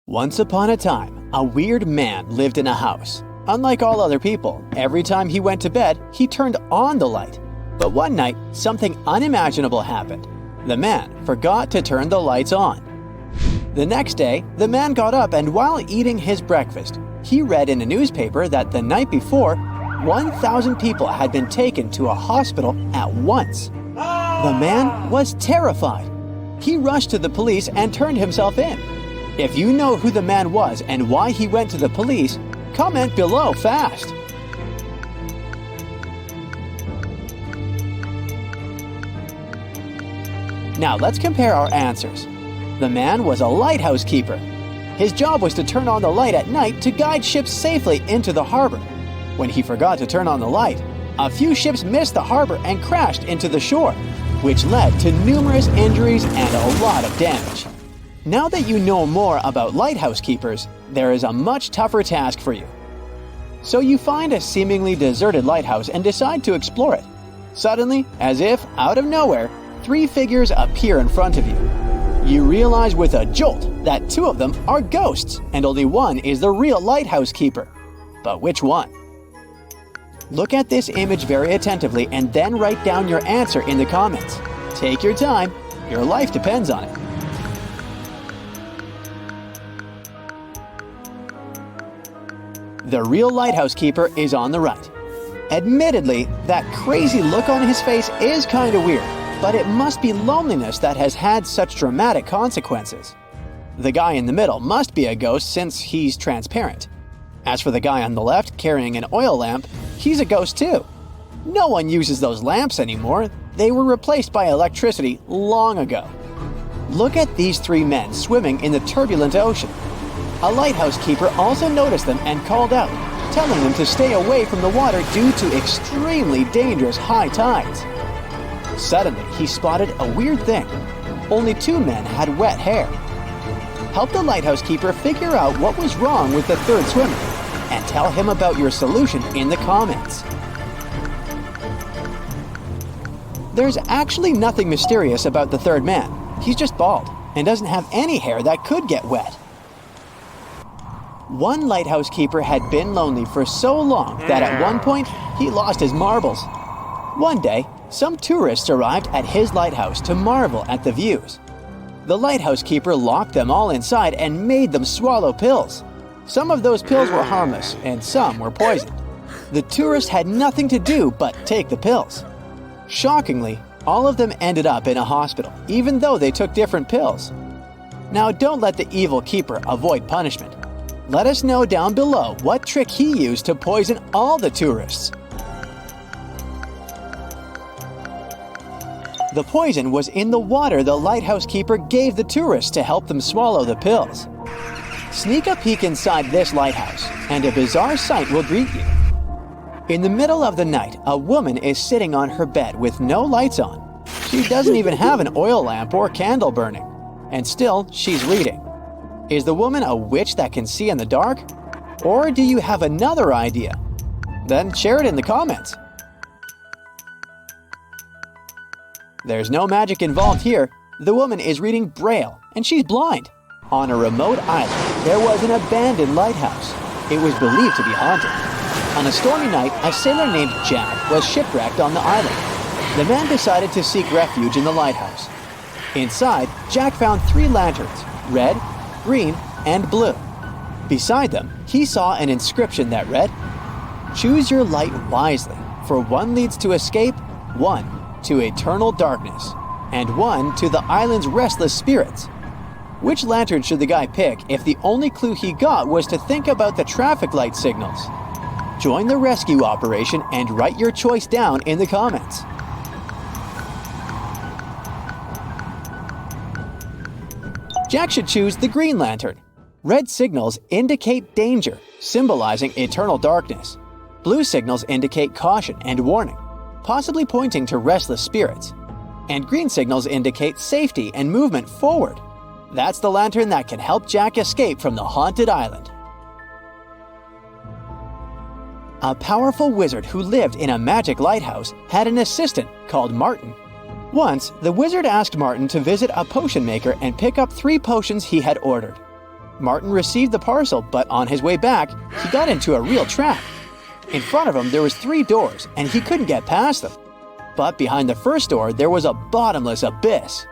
Once upon a time, a weird man lived in a house. Unlike all other people, every time he went to bed, he turned on the light. But one night, something unimaginable happened. The man forgot to turn the lights on. The next day, the man got up and while eating his breakfast, he read in a newspaper that the night before, 1,000 people had been taken to a hospital at once. The man was terrified. He rushed to the police and turned himself in. If you know who the man was and why he went to the police, comment below fast. Now let's compare our answers. The man was a lighthouse keeper. His job was to turn on the light at night to guide ships safely into the harbor. When he forgot to turn on the light, a few ships missed the harbor and crashed into the shore, which led to numerous injuries and a lot of damage. Now that you know more about lighthouse keepers, there is a much tougher task for you. So you find a seemingly deserted lighthouse and decide to explore it. Suddenly, as if out of nowhere, 3 figures appear in front of you. You realize with a jolt that 2 of them are ghosts and only one is the real lighthouse keeper. But which one? Look at this image very attentively and then write down your answer in the comments. Take your time, your life depends on it. The real lighthouse keeper is on the right. Admittedly, that crazy look on his face is kinda weird, but it must be loneliness that has had such dramatic consequences. The guy in the middle must be a ghost since he's transparent. As for the guy on the left carrying an oil lamp, he's a ghost too. No one uses those lamps anymore. They were replaced by electricity long ago. Look at these 3 men swimming in the turbulent ocean. A lighthouse keeper also noticed them and called out, telling them to stay away from the water due to extremely dangerous high tides. Suddenly, he spotted a weird thing. Only 2 men had wet hair. Help the lighthouse keeper figure out what was wrong with the 3rd swimmer, and tell him about your solution in the comments. There's actually nothing mysterious about the 3rd man. He's just bald and doesn't have any hair that could get wet. One lighthouse keeper had been lonely for so long that at one point he lost his marbles. One day, some tourists arrived at his lighthouse to marvel at the views. The lighthouse keeper locked them all inside and made them swallow pills. Some of those pills were harmless and some were poisoned. The tourists had nothing to do but take the pills. Shockingly, all of them ended up in a hospital, even though they took different pills. Now don't let the evil keeper avoid punishment. Let us know down below what trick he used to poison all the tourists. The poison was in the water the lighthouse keeper gave the tourists to help them swallow the pills. Sneak a peek inside this lighthouse, and a bizarre sight will greet you. In the middle of the night, a woman is sitting on her bed with no lights on. She doesn't even have an oil lamp or candle burning, and still she's reading. Is the woman a witch that can see in the dark? Or do you have another idea? Then share it in the comments. There's no magic involved here. The woman is reading Braille, and she's blind. On a remote island, there was an abandoned lighthouse. It was believed to be haunted. On a stormy night, a sailor named Jack was shipwrecked on the island. The man decided to seek refuge in the lighthouse. Inside, Jack found 3 lanterns, red, green, and blue. Beside them, he saw an inscription that read, "Choose your light wisely, for one leads to escape, one to eternal darkness, and one to the island's restless spirits." Which lantern should the guy pick if the only clue he got was to think about the traffic light signals? Join the rescue operation and write your choice down in the comments. Jack should choose the green lantern. Red signals indicate danger, symbolizing eternal darkness. Blue signals indicate caution and warning, possibly pointing to restless spirits. And green signals indicate safety and movement forward. That's the lantern that can help Jack escape from the haunted island. A powerful wizard who lived in a magic lighthouse had an assistant called Martin. Once, the wizard asked Martin to visit a potion maker and pick up 3 potions he had ordered. Martin received the parcel, but on his way back, he got into a real trap. In front of him, there was 3 doors, and he couldn't get past them. But behind the first door, there was a bottomless abyss.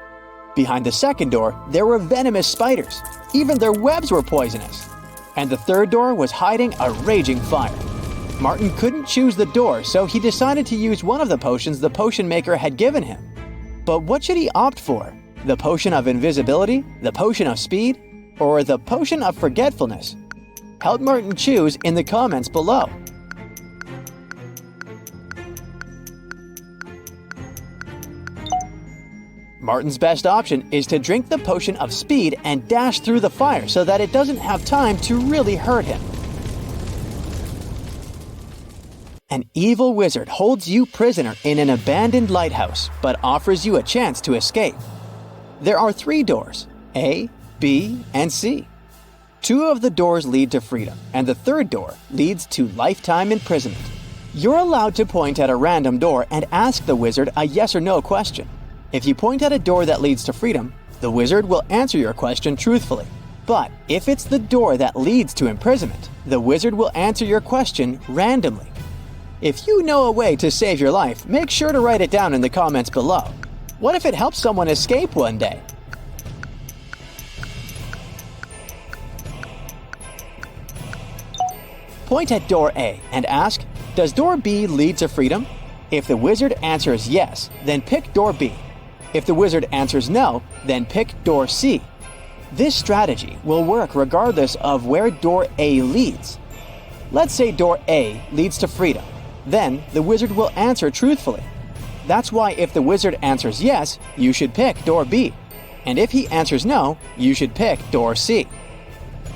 Behind the second door, there were venomous spiders. Even their webs were poisonous. And the third door was hiding a raging fire. Martin couldn't choose the door, so he decided to use one of the potions the potion maker had given him. But what should he opt for? The potion of invisibility, the potion of speed, or the potion of forgetfulness? Help Martin choose in the comments below. Martin's best option is to drink the potion of speed and dash through the fire so that it doesn't have time to really hurt him. An evil wizard holds you prisoner in an abandoned lighthouse, but offers you a chance to escape. There are 3 doors, A, B, and C. 2 of the doors lead to freedom, and the third door leads to lifetime imprisonment. You're allowed to point at a random door and ask the wizard a yes or no question. If you point at a door that leads to freedom, the wizard will answer your question truthfully. But if it's the door that leads to imprisonment, the wizard will answer your question randomly. If you know a way to save your life, make sure to write it down in the comments below. What if it helps someone escape one day? Point at door A and ask, does door B lead to freedom? If the wizard answers yes, then pick door B. If the wizard answers no, then pick door C. This strategy will work regardless of where door A leads. Let's say door A leads to freedom. Then the wizard will answer truthfully. That's why if the wizard answers yes, you should pick door B. And if he answers no, you should pick door C.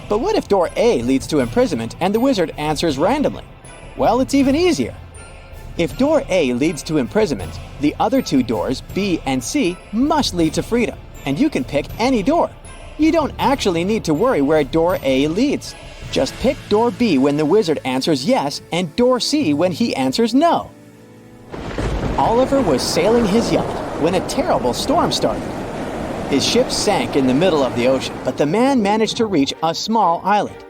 But what if door A leads to imprisonment and the wizard answers randomly? Well, it's even easier. If door A leads to imprisonment, the other 2 doors, B and C, must lead to freedom, and you can pick any door. You don't actually need to worry where door A leads. Just pick door B when the wizard answers yes and door C when he answers no. Oliver was sailing his yacht when a terrible storm started. His ship sank in the middle of the ocean, but the man managed to reach a small island.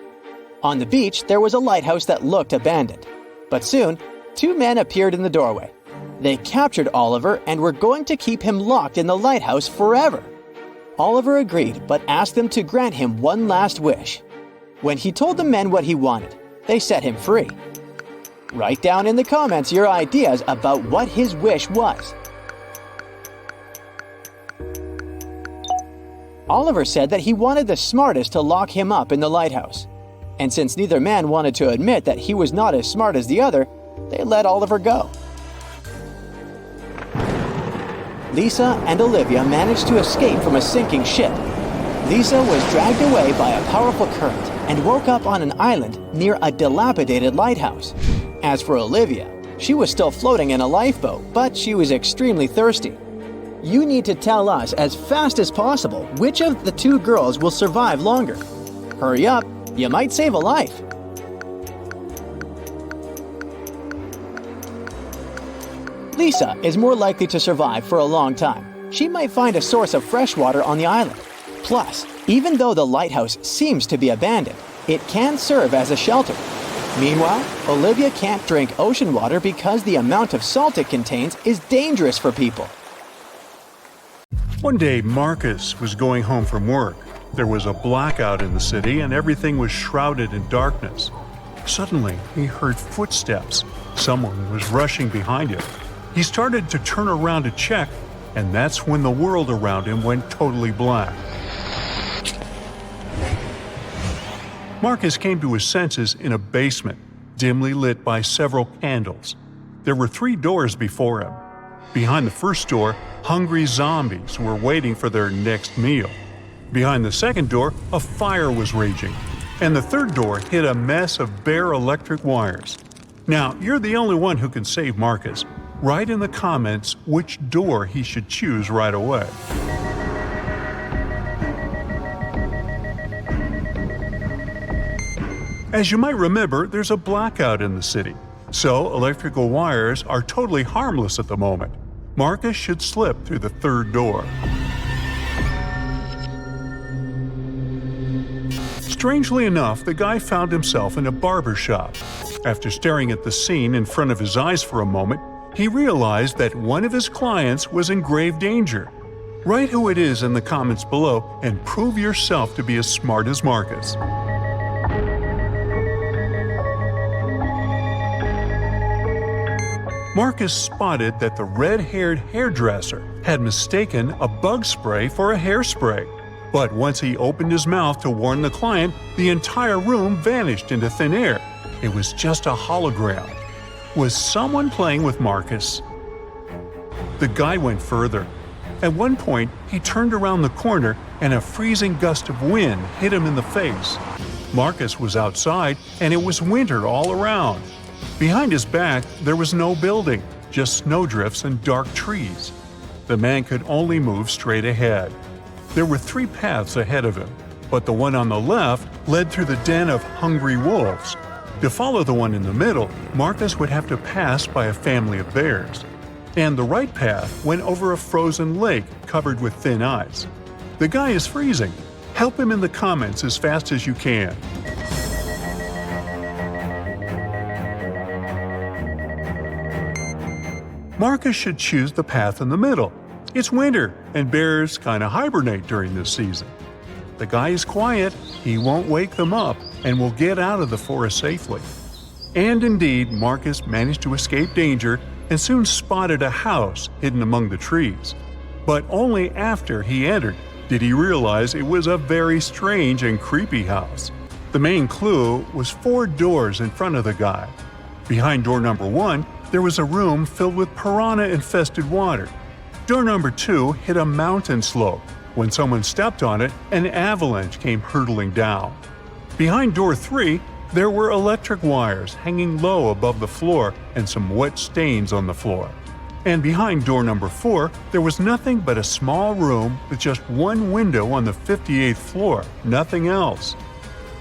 On the beach, there was a lighthouse that looked abandoned. But soon, 2 men appeared in the doorway. They captured Oliver and were going to keep him locked in the lighthouse forever. Oliver agreed, but asked them to grant him one last wish. When he told the men what he wanted, they set him free. Write down in the comments your ideas about what his wish was. Oliver said that he wanted the smartest to lock him up in the lighthouse. And since neither man wanted to admit that he was not as smart as the other, they let Oliver go. Lisa and Olivia managed to escape from a sinking ship. Lisa was dragged away by a powerful current and woke up on an island near a dilapidated lighthouse. As for Olivia, she was still floating in a lifeboat, but she was extremely thirsty. You need to tell us as fast as possible which of the 2 girls will survive longer. Hurry up, you might save a life. Lisa is more likely to survive for a long time. She might find a source of fresh water on the island. Plus, even though the lighthouse seems to be abandoned, it can serve as a shelter. Meanwhile, Olivia can't drink ocean water because the amount of salt it contains is dangerous for people. One day, Marcus was going home from work. There was a blackout in the city and everything was shrouded in darkness. Suddenly, he heard footsteps. Someone was rushing behind him. He started to turn around to check, and that's when the world around him went totally black. Marcus came to his senses in a basement, dimly lit by several candles. There were 3 doors before him. Behind the first door, hungry zombies were waiting for their next meal. Behind the second door, a fire was raging. And the third door hid a mess of bare electric wires. Now, you're the only one who can save Marcus. Write in the comments which door he should choose right away. As you might remember, there's a blackout in the city, so electrical wires are totally harmless at the moment. Marcus should slip through the third door. Strangely enough, the guy found himself in a barber shop. After staring at the scene in front of his eyes for a moment, he realized that one of his clients was in grave danger. Write who it is in the comments below and prove yourself to be as smart as Marcus. Marcus spotted that the red-haired hairdresser had mistaken a bug spray for a hairspray. But once he opened his mouth to warn the client, the entire room vanished into thin air. It was just a hologram. Was someone playing with Marcus? The guy went further. At one point, he turned around the corner and a freezing gust of wind hit him in the face. Marcus was outside and it was winter all around. Behind his back, there was no building, just snowdrifts and dark trees. The man could only move straight ahead. There were 3 paths ahead of him, but the one on the left led through the den of hungry wolves. To follow the one in the middle, Marcus would have to pass by a family of bears. And the right path went over a frozen lake covered with thin ice. The guy is freezing. Help him in the comments as fast as you can. Marcus should choose the path in the middle. It's winter, and bears kind of hibernate during this season. The guy is quiet, he won't wake them up, and will get out of the forest safely. And indeed, Marcus managed to escape danger and soon spotted a house hidden among the trees. But only after he entered did he realize it was a very strange and creepy house. The main clue was 4 doors in front of the guy. Behind door number 1, there was a room filled with piranha-infested water. Door number 2 hit a mountain slope. When someone stepped on it, an avalanche came hurtling down. Behind door 3, there were electric wires hanging low above the floor and some wet stains on the floor. And behind door number 4, there was nothing but a small room with just one window on the 58th floor, nothing else.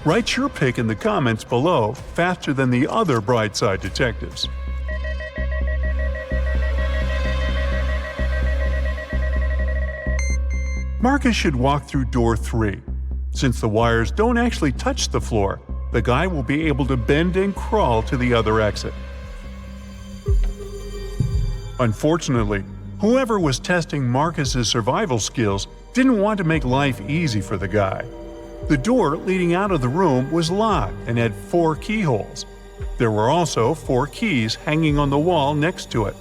Write your pick in the comments below faster than the other Brightside detectives. Marcus should walk through door 3. Since the wires don't actually touch the floor, the guy will be able to bend and crawl to the other exit. Unfortunately, whoever was testing Marcus's survival skills didn't want to make life easy for the guy. The door leading out of the room was locked and had 4 keyholes. There were also 4 keys hanging on the wall next to it.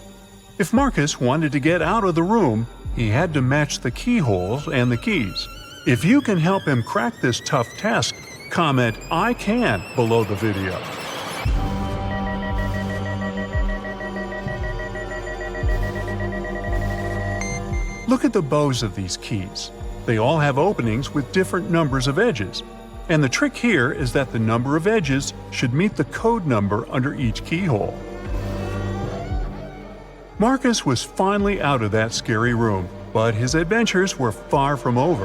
If Marcus wanted to get out of the room, he had to match the keyholes and the keys. If you can help him crack this tough task, comment "I can" below the video. Look at the bows of these keys. They all have openings with different numbers of edges. And the trick here is that the number of edges should meet the code number under each keyhole. Marcus was finally out of that scary room, but his adventures were far from over.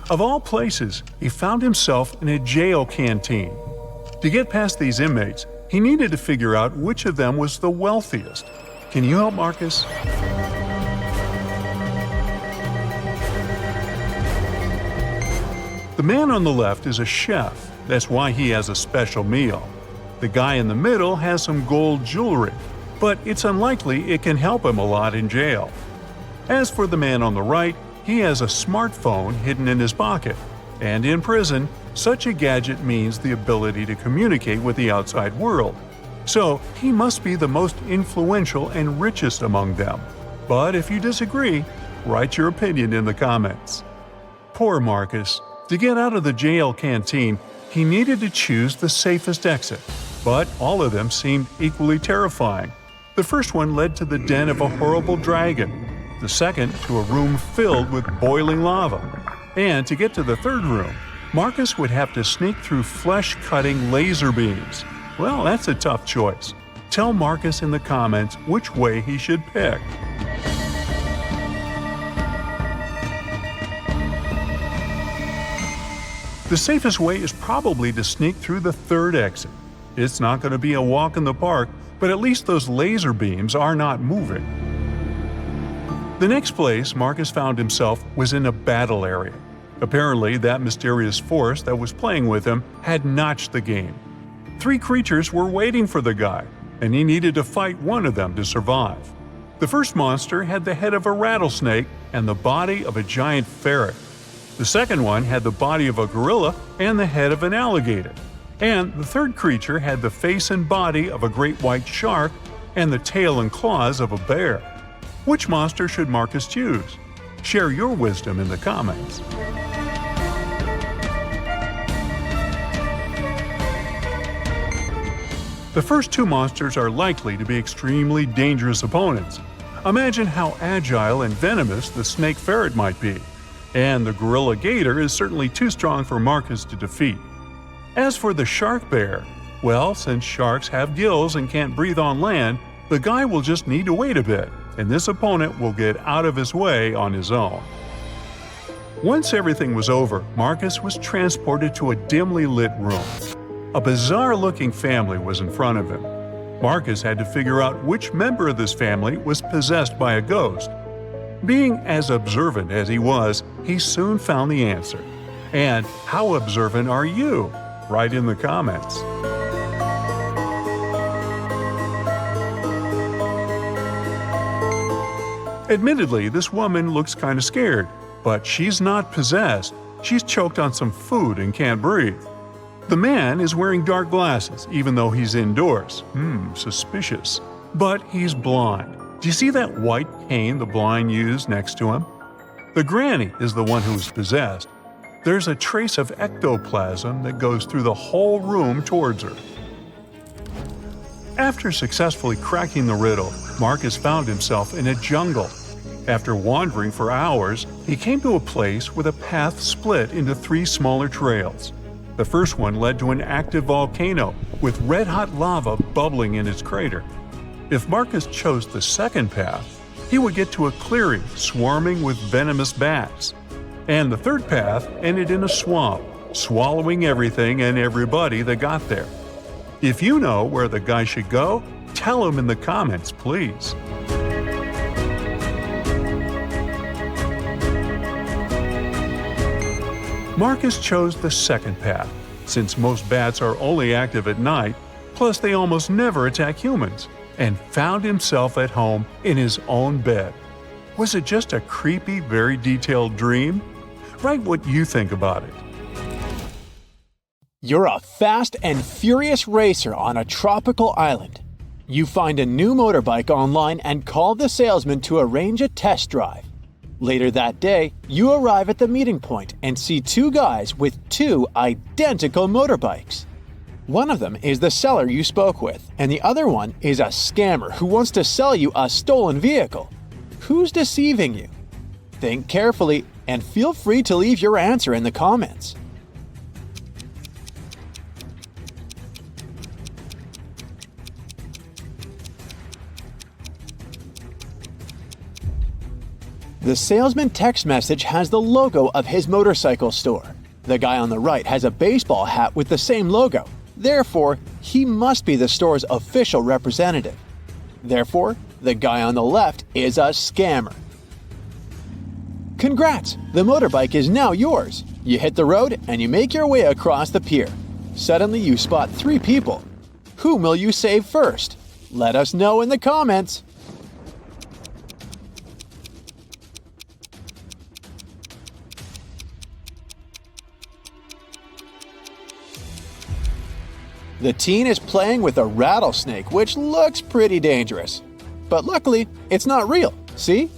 Of all places, he found himself in a jail canteen. To get past these inmates, he needed to figure out which of them was the wealthiest. Can you help Marcus? The man on the left is a chef. That's why he has a special meal. The guy in the middle has some gold jewelry, but it's unlikely it can help him a lot in jail. As for the man on the right, he has a smartphone hidden in his pocket. And in prison, such a gadget means the ability to communicate with the outside world. So he must be the most influential and richest among them. But if you disagree, write your opinion in the comments. Poor Marcus. To get out of the jail canteen, he needed to choose the safest exit. But all of them seemed equally terrifying. The first one led to the den of a horrible dragon. The second to a room filled with boiling lava. And to get to the third room, Marcus would have to sneak through flesh-cutting laser beams. Well, that's a tough choice. Tell Marcus in the comments which way he should pick. The safest way is probably to sneak through the third exit. It's not going to be a walk in the park, but at least those laser beams are not moving. The next place Marcus found himself was in a battle area. Apparently, that mysterious force that was playing with him had notched the game. 3 creatures were waiting for the guy, and he needed to fight one of them to survive. The first monster had the head of a rattlesnake and the body of a giant ferret. The second one had the body of a gorilla and the head of an alligator. And the third creature had the face and body of a great white shark and the tail and claws of a bear. Which monster should Marcus choose? Share your wisdom in the comments. The first 2 monsters are likely to be extremely dangerous opponents. Imagine how agile and venomous the snake ferret might be. And the gorilla gator is certainly too strong for Marcus to defeat. As for the shark bear, well, since sharks have gills and can't breathe on land, the guy will just need to wait a bit, and this opponent will get out of his way on his own. Once everything was over, Marcus was transported to a dimly lit room. A bizarre-looking family was in front of him. Marcus had to figure out which member of this family was possessed by a ghost. Being as observant as he was, he soon found the answer. And how observant are you? Write in the comments. Admittedly, this woman looks kind of scared, but she's not possessed. She's choked on some food and can't breathe. The man is wearing dark glasses, even though he's indoors. Suspicious. But he's blind. Do you see that white cane the blind use next to him? The granny is the one who is possessed. There's a trace of ectoplasm that goes through the whole room towards her. After successfully cracking the riddle, Marcus found himself in a jungle. After wandering for hours, he came to a place where the path split into 3 smaller trails. The first one led to an active volcano with red-hot lava bubbling in its crater. If Marcus chose the second path, he would get to a clearing swarming with venomous bats. And the third path ended in a swamp, swallowing everything and everybody that got there. If you know where the guy should go, tell him in the comments, please. Marcus chose the second path, since most bats are only active at night, plus they almost never attack humans, and found himself at home in his own bed. Was it just a creepy, very detailed dream? Write what you think about it. You're a fast and furious racer on a tropical island. You find a new motorbike online and call the salesman to arrange a test drive. Later that day, you arrive at the meeting point and see 2 guys with 2 identical motorbikes. One of them is the seller you spoke with, and the other one is a scammer who wants to sell you a stolen vehicle. Who's deceiving you? Think carefully and feel free to leave your answer in the comments. The salesman text message has the logo of his motorcycle store. The guy on the right has a baseball hat with the same logo. Therefore, he must be the store's official representative. Therefore, the guy on the left is a scammer. Congrats! The motorbike is now yours. You hit the road and you make your way across the pier. Suddenly you spot 3 people. Whom will you save first? Let us know in the comments. The teen is playing with a rattlesnake, which looks pretty dangerous. But luckily, it's not real, see?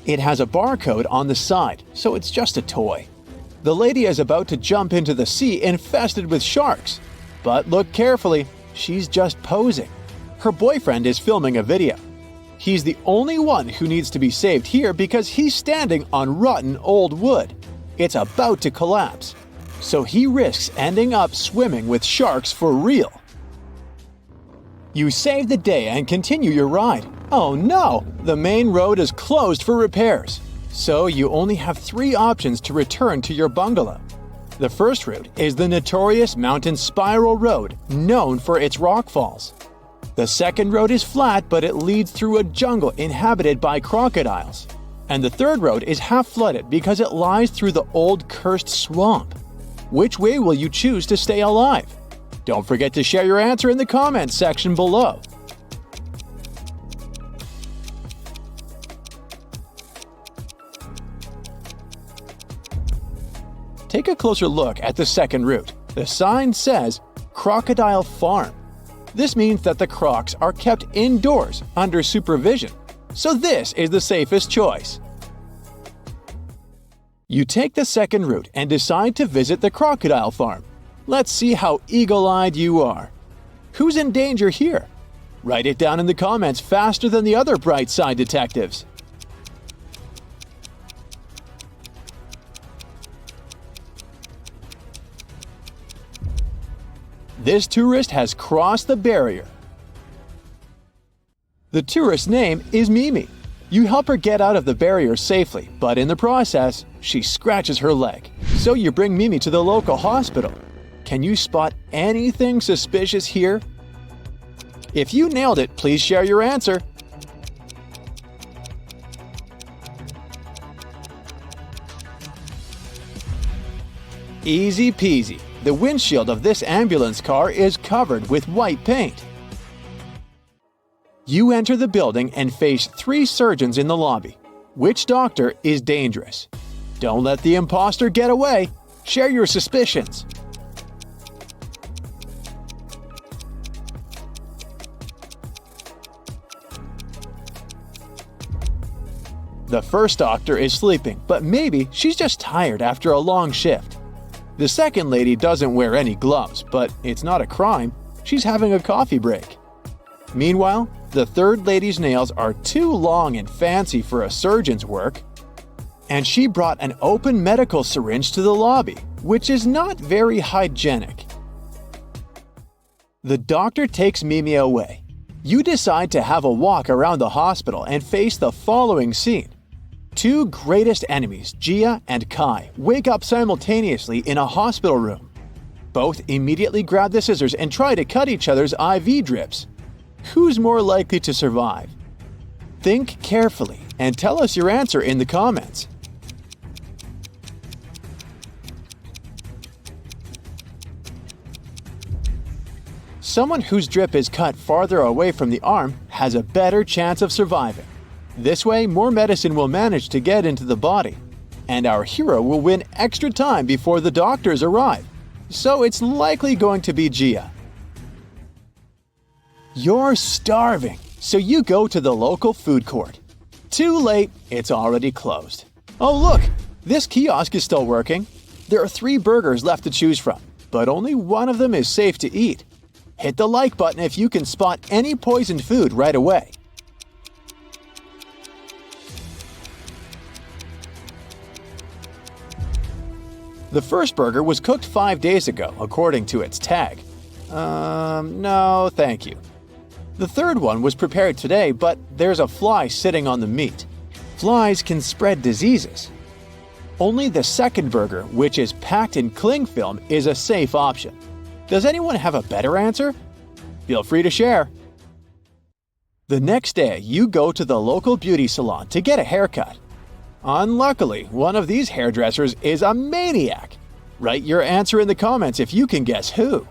It has a barcode on the side, so it's just a toy. The lady is about to jump into the sea infested with sharks. But look carefully, she's just posing. Her boyfriend is filming a video. He's the only one who needs to be saved here because he's standing on rotten old wood. It's about to collapse. So he risks ending up swimming with sharks for real. You save the day and continue your ride. Oh no! The main road is closed for repairs. So you only have 3 options to return to your bungalow. The first route is the notorious mountain spiral road, known for its rock falls. The second road is flat, but it leads through a jungle inhabited by crocodiles. And the third road is half flooded because it lies through the old cursed swamp. Which way will you choose to stay alive? Don't forget to share your answer in the comments section below. Take a closer look at the second route. The sign says Crocodile Farm. This means that the crocs are kept indoors under supervision, so this is the safest choice. You take the second route and decide to visit the crocodile farm. Let's see how eagle-eyed you are. Who's in danger here? Write it down in the comments faster than the other bright side detectives. This tourist has crossed the barrier. The tourist's name is Mimi. You help her get out of the barrier safely, but in the process, she scratches her leg. So you bring Mimi to the local hospital. Can you spot anything suspicious here? If you nailed it, please share your answer. Easy peasy. The windshield of this ambulance car is covered with white paint. You enter the building and face 3 surgeons in the lobby. Which doctor is dangerous? Don't let the imposter get away. Share your suspicions. The first doctor is sleeping, but maybe she's just tired after a long shift. The second lady doesn't wear any gloves, but it's not a crime. She's having a coffee break. Meanwhile, the third lady's nails are too long and fancy for a surgeon's work. And she brought an open medical syringe to the lobby, which is not very hygienic. The doctor takes Mimi away. You decide to have a walk around the hospital and face the following scene. 2 greatest enemies, Gia and Kai, wake up simultaneously in a hospital room. Both immediately grab the scissors and try to cut each other's IV drips. Who's more likely to survive? Think carefully and tell us your answer in the comments. Someone whose drip is cut farther away from the arm has a better chance of surviving. This way, more medicine will manage to get into the body, and our hero will win extra time before the doctors arrive. So it's likely going to be Gia. You're starving, so you go to the local food court. Too late, it's already closed. Oh look, this kiosk is still working. There are 3 burgers left to choose from, but only one of them is safe to eat. Hit the like button if you can spot any poisoned food right away. The first burger was cooked 5 days ago, according to its tag. No, thank you. The third one was prepared today, but there's a fly sitting on the meat. Flies can spread diseases. Only the second burger, which is packed in cling film, is a safe option. Does anyone have a better answer? Feel free to share. The next day, you go to the local beauty salon to get a haircut. Unluckily, one of these hairdressers is a maniac. Write your answer in the comments if you can guess who.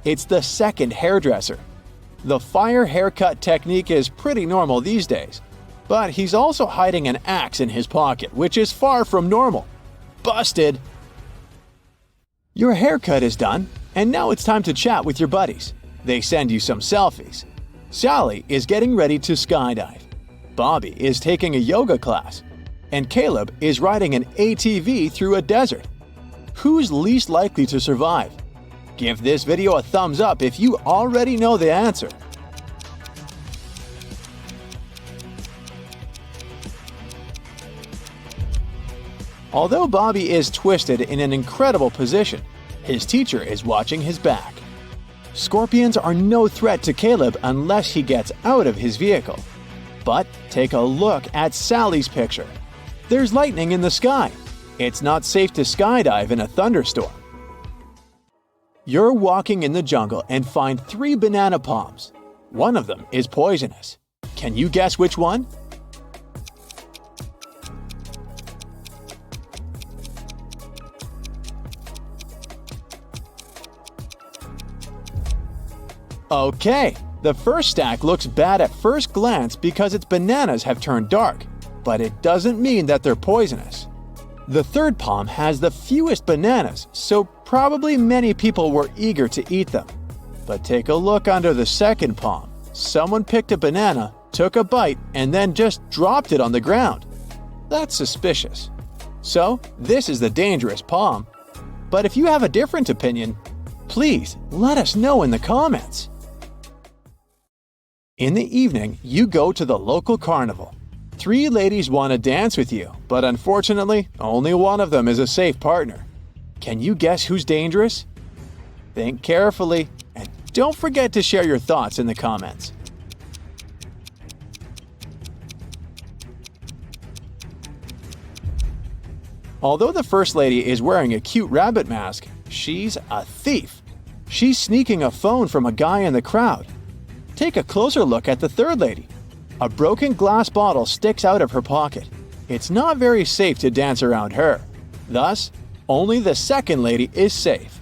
It's the second hairdresser. The fire haircut technique is pretty normal these days, but he's also hiding an axe in his pocket, which is far from normal. Busted! Your haircut is done, and now it's time to chat with your buddies. They send you some selfies. Sally is getting ready to skydive. Bobby is taking a yoga class. And Caleb is riding an ATV through a desert. Who's least likely to survive? Give this video a thumbs up if you already know the answer. Although Bobby is twisted in an incredible position, his teacher is watching his back. Scorpions are no threat to Caleb unless he gets out of his vehicle. But take a look at Sally's picture. There's lightning in the sky. It's not safe to skydive in a thunderstorm. You're walking in the jungle and find 3 banana palms. One of them is poisonous. Can you guess which one? Okay, the first stack looks bad at first glance because its bananas have turned dark, but it doesn't mean that they're poisonous. The third palm has the fewest bananas, so probably many people were eager to eat them. But take a look under the second palm. Someone picked a banana, took a bite, and then just dropped it on the ground. That's suspicious. So, this is the dangerous palm. But if you have a different opinion, please let us know in the comments. In the evening, you go to the local carnival. 3 ladies want to dance with you, but unfortunately, only one of them is a safe partner. Can you guess who's dangerous? Think carefully, and don't forget to share your thoughts in the comments. Although the first lady is wearing a cute rabbit mask, she's a thief. She's sneaking a phone from a guy in the crowd. Take a closer look at the third lady. A broken glass bottle sticks out of her pocket. It's not very safe to dance around her. Thus, only the second lady is safe.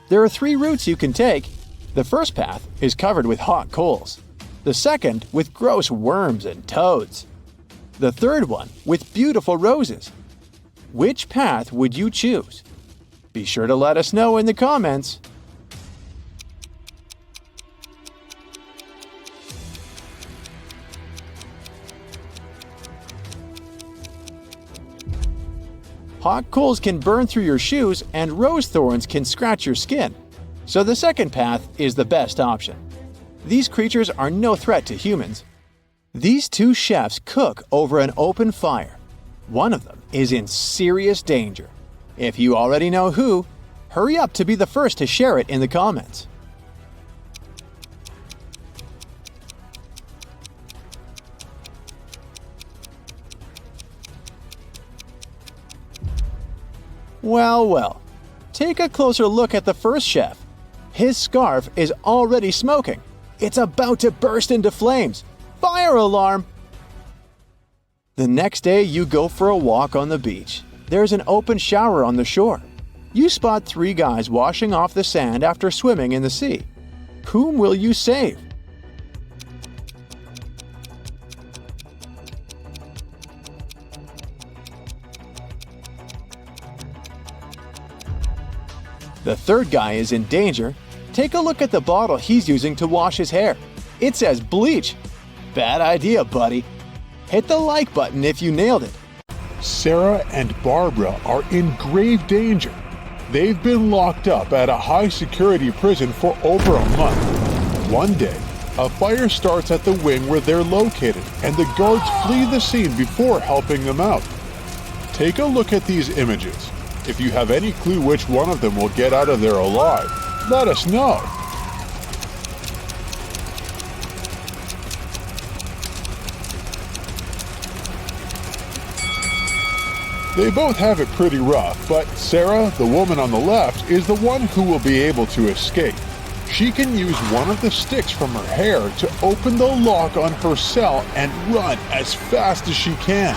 There are 3 routes you can take. The first path is covered with hot coals. The second with gross worms and toads. The third one with beautiful roses. Which path would you choose? Be sure to let us know in the comments. Hot coals can burn through your shoes and rose thorns can scratch your skin. So the second path is the best option. These creatures are no threat to humans. These 2 chefs cook over an open fire. One of them is in serious danger. If you already know who, hurry up to be the first to share it in the comments. Well, well, take a closer look at the first chef. His scarf is already smoking. It's about to burst into flames. Fire alarm! The next day, you go for a walk on the beach. There's an open shower on the shore. You spot 3 guys washing off the sand after swimming in the sea. Whom will you save? The third guy is in danger. Take a look at the bottle he's using to wash his hair. It says bleach. Bad idea, buddy. Hit the like button if you nailed it. Sarah and Barbara are in grave danger. They've been locked up at a high-security prison for over a month. One day, a fire starts at the wing where they're located, and the guards flee the scene before helping them out. Take a look at these images. If you have any clue which one of them will get out of there alive, let us know. They both have it pretty rough, but Sarah, the woman on the left, is the one who will be able to escape. She can use one of the sticks from her hair to open the lock on her cell and run as fast as she can.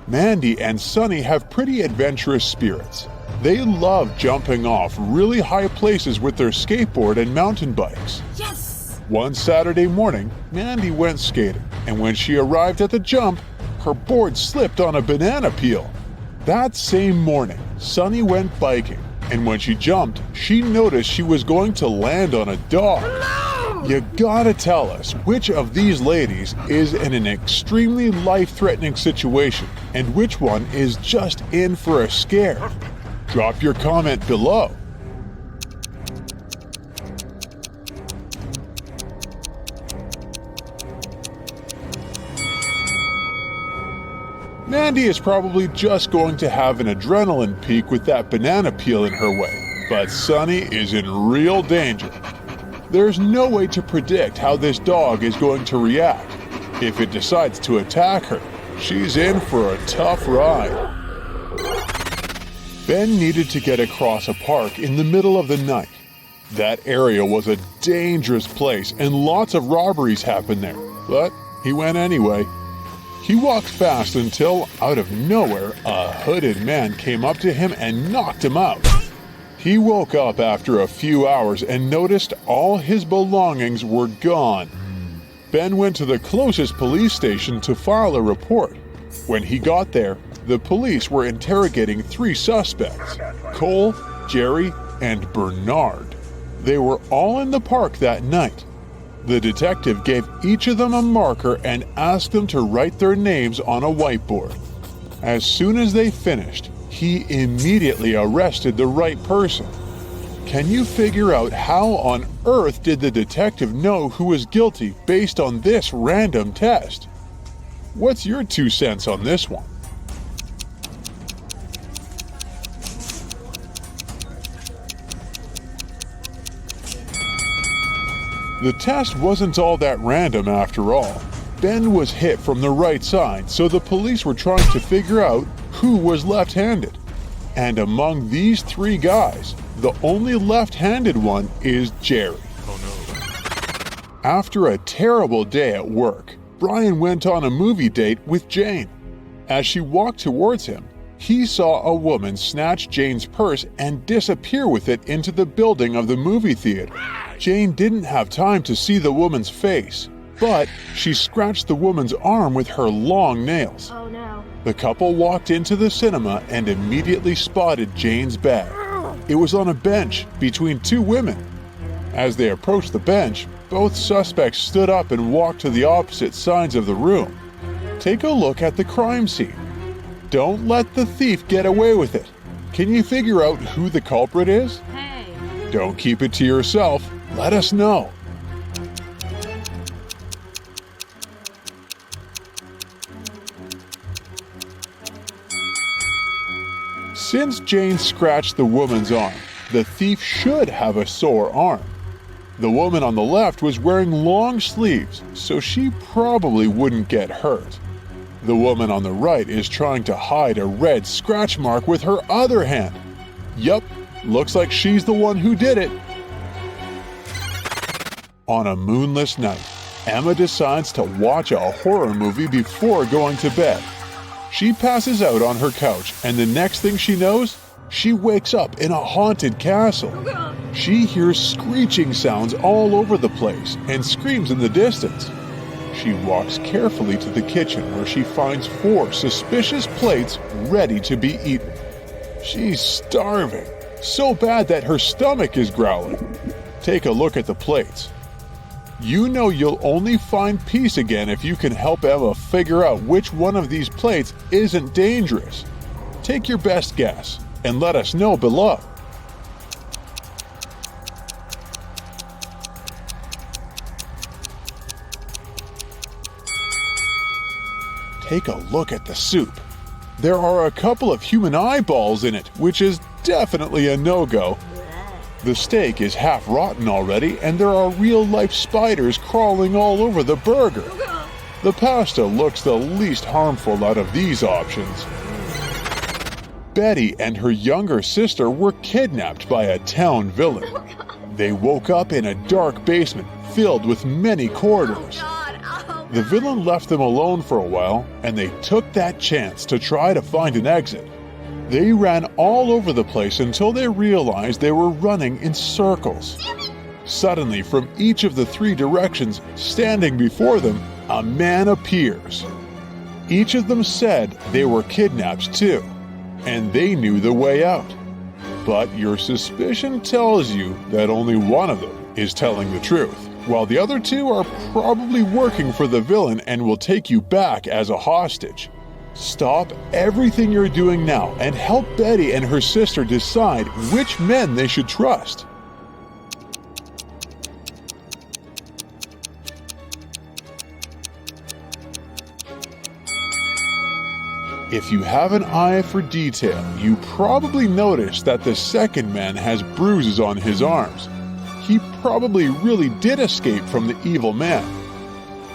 Mandy and Sunny have pretty adventurous spirits. They love jumping off really high places with their skateboard and mountain bikes. Yes! One Saturday morning, Mandy went skating, and when she arrived at the jump, her board slipped on a banana peel. That same morning, Sunny went biking, and when she jumped, she noticed she was going to land on a dog. You gotta tell us which of these ladies is in an extremely life-threatening situation and which one is just in for a scare. Drop your comment below. Mandy is probably just going to have an adrenaline peak with that banana peel in her way, but Sunny is in real danger. There's no way to predict how this dog is going to react. If it decides to attack her, She's in for a tough ride. Ben needed to get across a park in the middle of the night. That area was a dangerous place and lots of robberies happened there, but he went anyway. He walked fast until, out of nowhere, a hooded man came up to him and knocked him out. He woke up after a few hours and noticed all his belongings were gone. Ben went to the closest police station to file a report. When he got there, the police were interrogating 3 suspects, Cole, Jerry, and Bernard. They were all in the park that night. The detective gave each of them a marker and asked them to write their names on a whiteboard. As soon as they finished, he immediately arrested the right person. Can you figure out how on earth did the detective know who was guilty based on this random test? What's your 2 cents on this one? The test wasn't all that random after all. Ben was hit from the right side, so the police were trying to figure out who was left-handed. And among these 3 guys, the only left-handed one is Jerry. After a terrible day at work, Brian went on a movie date with Jane. As she walked towards him, he saw a woman snatch Jane's purse and disappear with it into the building of the movie theater. Jane didn't have time to see the woman's face, but she scratched the woman's arm with her long nails. Oh no. The couple walked into the cinema and immediately spotted Jane's bag. It was on a bench between 2 women. As they approached the bench, both suspects stood up and walked to the opposite sides of the room. Take a look at the crime scene. Don't let the thief get away with it. Can you figure out who the culprit is? Hey. Don't keep it to yourself. Let us know. Since Jane scratched the woman's arm, the thief should have a sore arm. The woman on the left was wearing long sleeves, so she probably wouldn't get hurt. The woman on the right is trying to hide a red scratch mark with her other hand. Yup, looks like she's the one who did it. On a moonless night, Emma decides to watch a horror movie before going to bed. She passes out on her couch, and the next thing she knows, she wakes up in a haunted castle. She hears screeching sounds all over the place and screams in the distance. She walks carefully to the kitchen where she finds 4 suspicious plates ready to be eaten. She's starving, so bad that her stomach is growling. Take a look at the plates. You know you'll only find peace again if you can help Emma figure out which one of these plates isn't dangerous. Take your best guess and let us know below. Take a look at the soup. There are a couple of human eyeballs in it, which is definitely a no-go. The steak is half rotten already, and there are real-life spiders crawling all over the burger. The pasta looks the least harmful out of these options. Betty and her younger sister were kidnapped by a town villain. They woke up in a dark basement filled with many corridors. The villain left them alone for a while, and they took that chance to try to find an exit. They ran all over the place until they realized they were running in circles. Suddenly, from each of the 3 directions, standing before them, a man appears. Each of them said they were kidnapped too, and they knew the way out. But your suspicion tells you that only one of them is telling the truth, while the other 2 are probably working for the villain and will take you back as a hostage. Stop everything you're doing now and help Betty and her sister decide which men they should trust. If you have an eye for detail, you probably noticed that the second man has bruises on his arms. He probably really did escape from the evil man.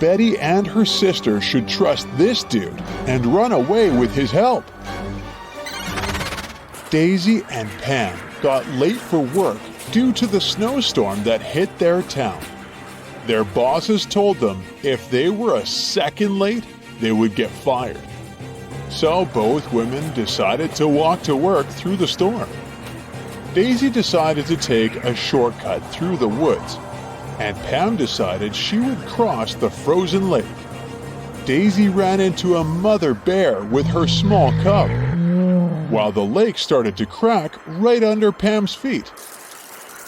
Betty and her sister should trust this dude and run away with his help. Daisy and Pam got late for work due to the snowstorm that hit their town. Their bosses told them if they were a second late, they would get fired. So both women decided to walk to work through the storm. Daisy decided to take a shortcut through the woods, and Pam decided she would cross the frozen lake. Daisy ran into a mother bear with her small cub, while the lake started to crack right under Pam's feet.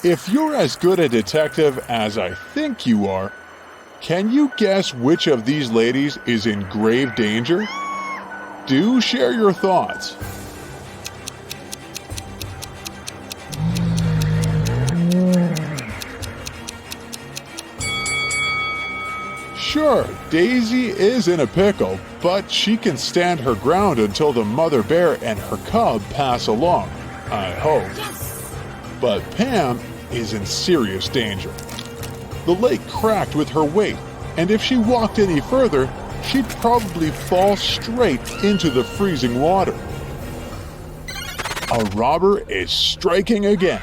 If you're as good a detective as I think you are, can you guess which of these ladies is in grave danger? Do share your thoughts. Sure, Daisy is in a pickle, but she can stand her ground until the mother bear and her cub pass along, I hope. But Pam is in serious danger. The lake cracked with her weight, and if she walked any further, she'd probably fall straight into the freezing water. A robber is striking again.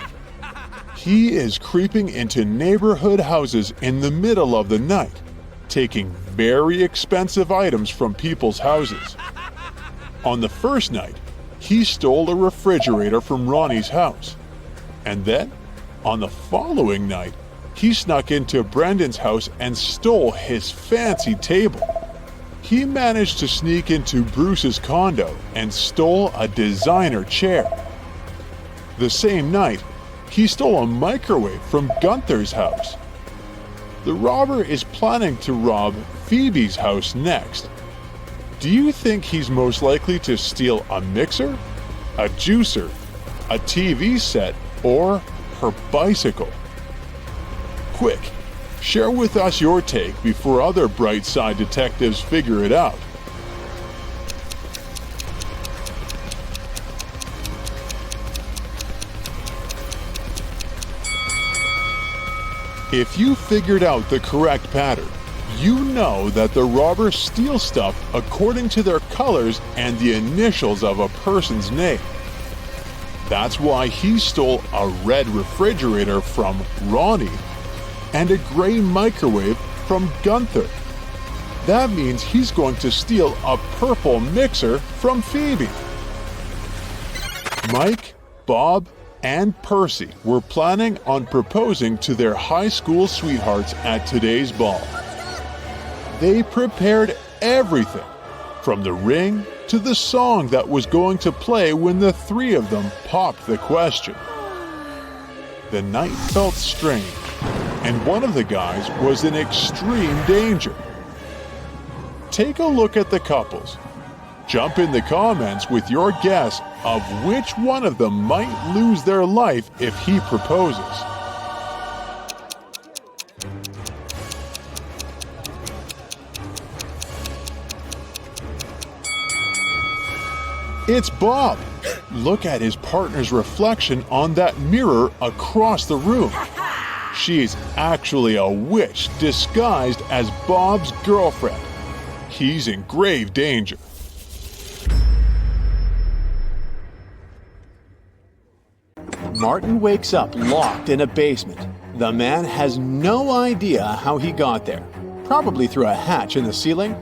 He is creeping into neighborhood houses in the middle of the night, taking very expensive items from people's houses. On the first night, he stole a refrigerator from Ronnie's house. And then, on the following night, he snuck into Brendan's house and stole his fancy table. He managed to sneak into Bruce's condo and stole a designer chair. The same night, he stole a microwave from Gunther's house. The robber is planning to rob Phoebe's house next. Do you think he's most likely to steal a mixer, a juicer, a TV set, or her bicycle? Quick, share with us your take before other bright side detectives figure it out. If you figured out the correct pattern, you know that the robbers steal stuff according to their colors and the initials of a person's name. That's why he stole a red refrigerator from Ronnie and a gray microwave from Gunther. That means he's going to steal a purple mixer from Phoebe. Mike, Bob, and Percy were planning on proposing to their high school sweethearts at today's ball. They prepared everything, from the ring to the song that was going to play when the three of them popped the question. The night felt strange, and one of the guys was in extreme danger. Take a look at the couples. Jump in the comments with your guess of which one of them might lose their life if he proposes. It's Bob. Look at his partner's reflection on that mirror across the room. She's actually a witch disguised as Bob's girlfriend. He's in grave danger. Martin wakes up locked in a basement. The man has no idea how he got there. Probably through a hatch in the ceiling.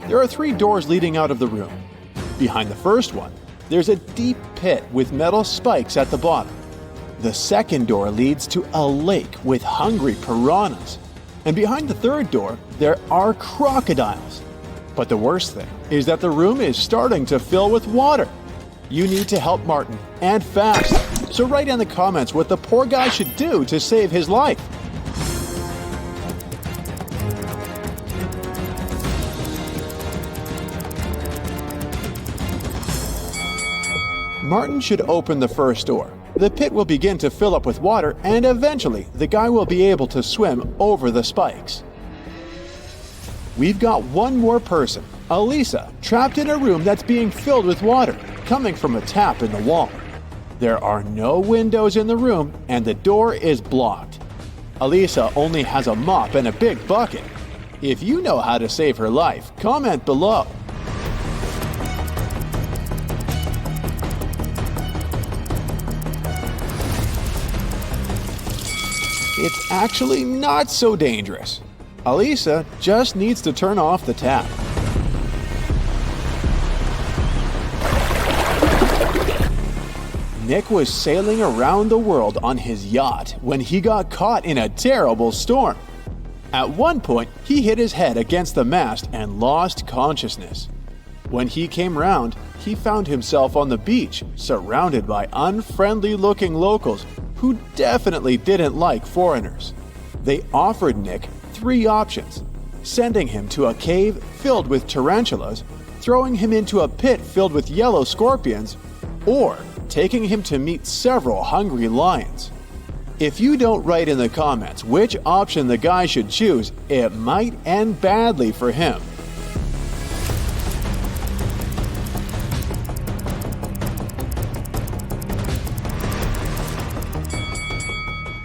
There are 3 doors leading out of the room. Behind the first one, there's a deep pit with metal spikes at the bottom. The second door leads to a lake with hungry piranhas. And behind the third door, there are crocodiles. But the worst thing is that the room is starting to fill with water. You need to help Martin, and fast. So write in the comments what the poor guy should do to save his life. Martin should open the first door. The pit will begin to fill up with water, and eventually the guy will be able to swim over the spikes. We've got one more person, Elisa, trapped in a room that's being filled with water, coming from a tap in the wall. There are no windows in the room, and the door is blocked. Elisa only has a mop and a big bucket. If you know how to save her life, comment below. It's actually not so dangerous. Alisa just needs to turn off the tap. Nick was sailing around the world on his yacht when he got caught in a terrible storm. At one point, he hit his head against the mast and lost consciousness. When he came round, he found himself on the beach, surrounded by unfriendly-looking locals who definitely didn't like foreigners. They offered Nick 3 options: sending him to a cave filled with tarantulas, throwing him into a pit filled with yellow scorpions, or taking him to meet several hungry lions. If you don't write in the comments which option the guy should choose, it might end badly for him.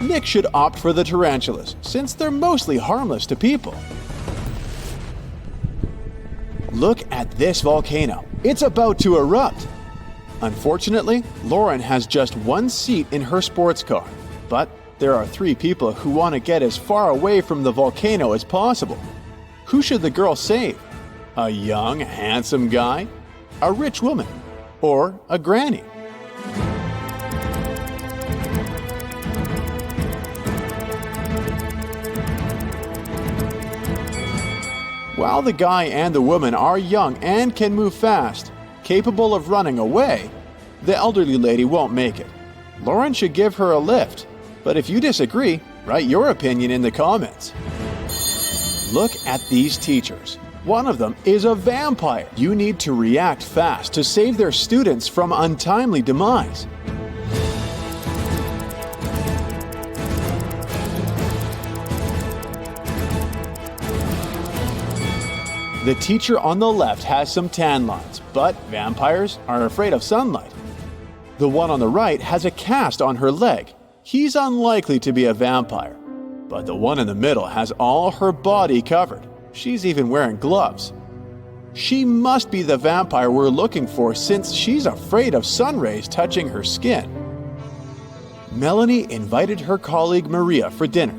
Nick should opt for the tarantulas, since they're mostly harmless to people. Look at this volcano. It's about to erupt. Unfortunately, Lauren has just 1 seat in her sports car, but there are 3 people who want to get as far away from the volcano as possible. Who should the girl save? A young, handsome guy? A rich woman? Or a granny? While the guy and the woman are young and can move fast, capable of running away, the elderly lady won't make it. Lauren should give her a lift, but if you disagree, write your opinion in the comments. Look at these teachers. One of them is a vampire. You need to react fast to save their students from untimely demise. The teacher on the left has some tan lines, but vampires are afraid of sunlight. The one on the right has a cast on her leg. He's unlikely to be a vampire. But the one in the middle has all her body covered. She's even wearing gloves. She must be the vampire we're looking for, since she's afraid of sun rays touching her skin. Melanie invited her colleague Maria for dinner.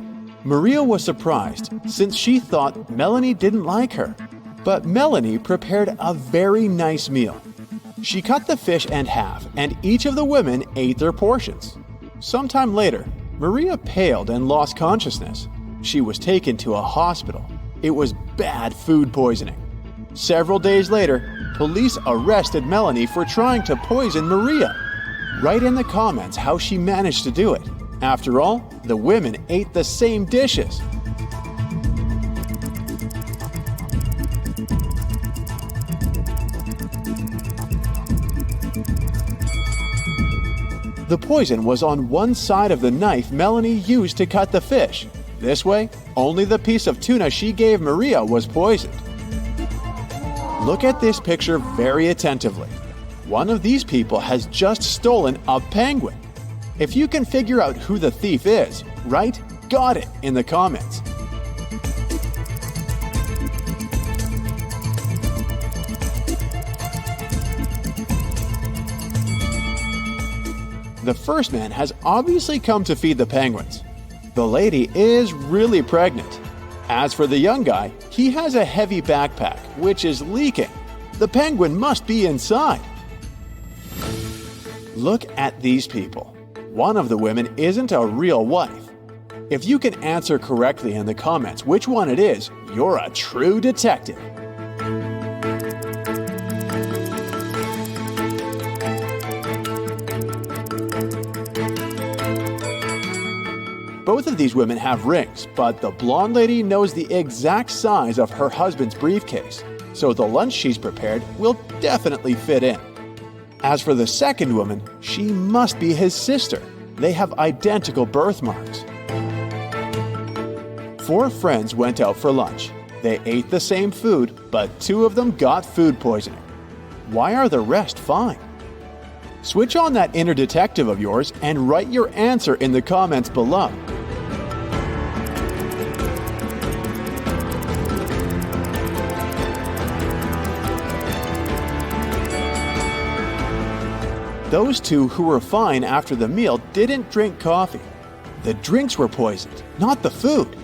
Maria was surprised, since she thought Melanie didn't like her. But Melanie prepared a very nice meal. She cut the fish in half, and each of the women ate their portions. Sometime later, Maria paled and lost consciousness. She was taken to a hospital. It was bad food poisoning. Several days later, police arrested Melanie for trying to poison Maria. Write in the comments how she managed to do it. After all, the women ate the same dishes. The poison was on one side of the knife Melanie used to cut the fish. This way, only the piece of tuna she gave Maria was poisoned. Look at this picture very attentively. One of these people has just stolen a penguin. If you can figure out who the thief is, write "got it" in the comments. The first man has obviously come to feed the penguins. The lady is really pregnant. As for the young guy, he has a heavy backpack, which is leaking. The penguin must be inside. Look at these people. One of the women isn't a real wife. If you can answer correctly in the comments which one it is, you're a true detective. Both of these women have rings, but the blonde lady knows the exact size of her husband's briefcase, so the lunch she's prepared will definitely fit in. As for the second woman, she must be his sister. They have identical birthmarks. 4 friends went out for lunch. They ate the same food, but 2 of them got food poisoning. Why are the rest fine? Switch on that inner detective of yours and write your answer in the comments below. Those two who were fine after the meal didn't drink coffee. The drinks were poisoned, not the food.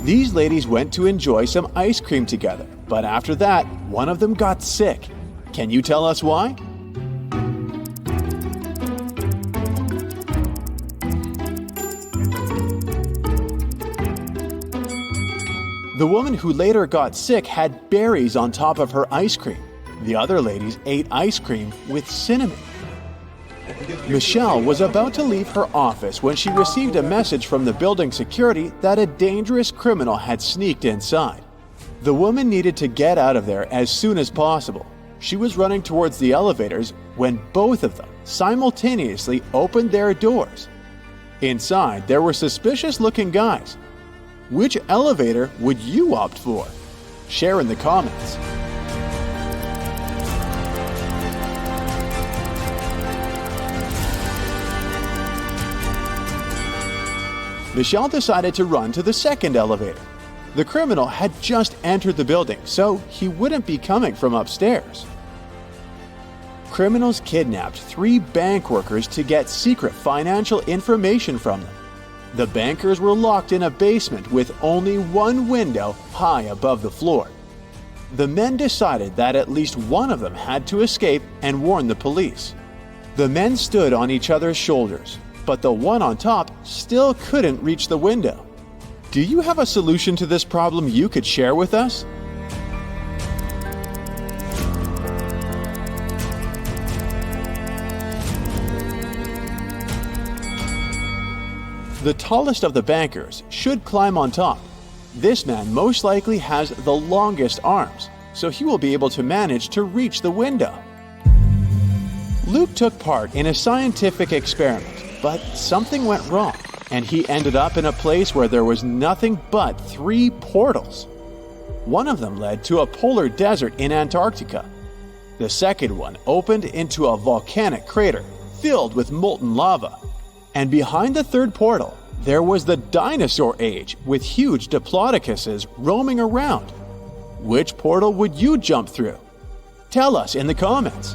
These ladies went to enjoy some ice cream together, but after that, one of them got sick. Can you tell us why? The woman who later got sick had berries on top of her ice cream. The other ladies ate ice cream with cinnamon. Michelle was about to leave her office when she received a message from the building security that a dangerous criminal had sneaked inside. The woman needed to get out of there as soon as possible. She was running towards the elevators when both of them simultaneously opened their doors. Inside, there were suspicious-looking guys. Which elevator would you opt for? Share in the comments. Michelle decided to run to the second elevator. The criminal had just entered the building, so he wouldn't be coming from upstairs. Criminals kidnapped 3 bank workers to get secret financial information from them. The bankers were locked in a basement with only one window high above the floor. The men decided that at least one of them had to escape and warn the police. The men stood on each other's shoulders, but the one on top still couldn't reach the window. Do you have a solution to this problem you could share with us? The tallest of the bankers should climb on top. This man most likely has the longest arms, so he will be able to manage to reach the window. Luke took part in a scientific experiment, but something went wrong, and he ended up in a place where there was nothing but 3 portals. One of them led to a polar desert in Antarctica. The second one opened into a volcanic crater filled with molten lava. And behind the third portal, there was the dinosaur age with huge diplodocuses roaming around. Which portal would you jump through? Tell us in the comments.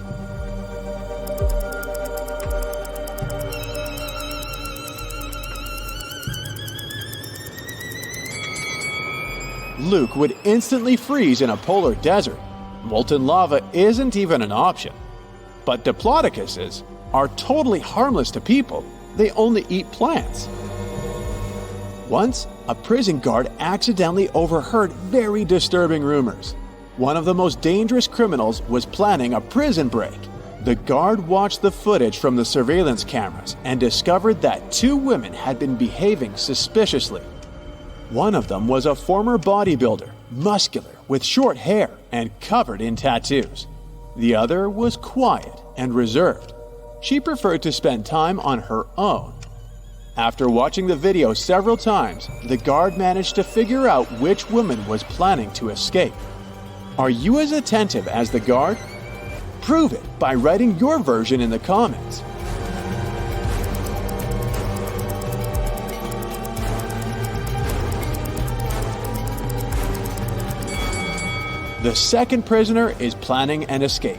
Luke would instantly freeze in a polar desert. Molten lava isn't even an option. But diplodocuses are totally harmless to people. They only eat plants. Once, a prison guard accidentally overheard very disturbing rumors. One of the most dangerous criminals was planning a prison break. The guard watched the footage from the surveillance cameras and discovered that 2 women had been behaving suspiciously. One of them was a former bodybuilder, muscular, with short hair and covered in tattoos. The other was quiet and reserved. She preferred to spend time on her own. After watching the video several times, the guard managed to figure out which woman was planning to escape. Are you as attentive as the guard? Prove it by writing your version in the comments. The second prisoner is planning an escape.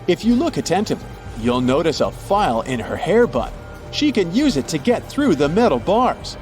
If you look attentively, you'll notice a file in her hair bun. She can use it to get through the metal bars.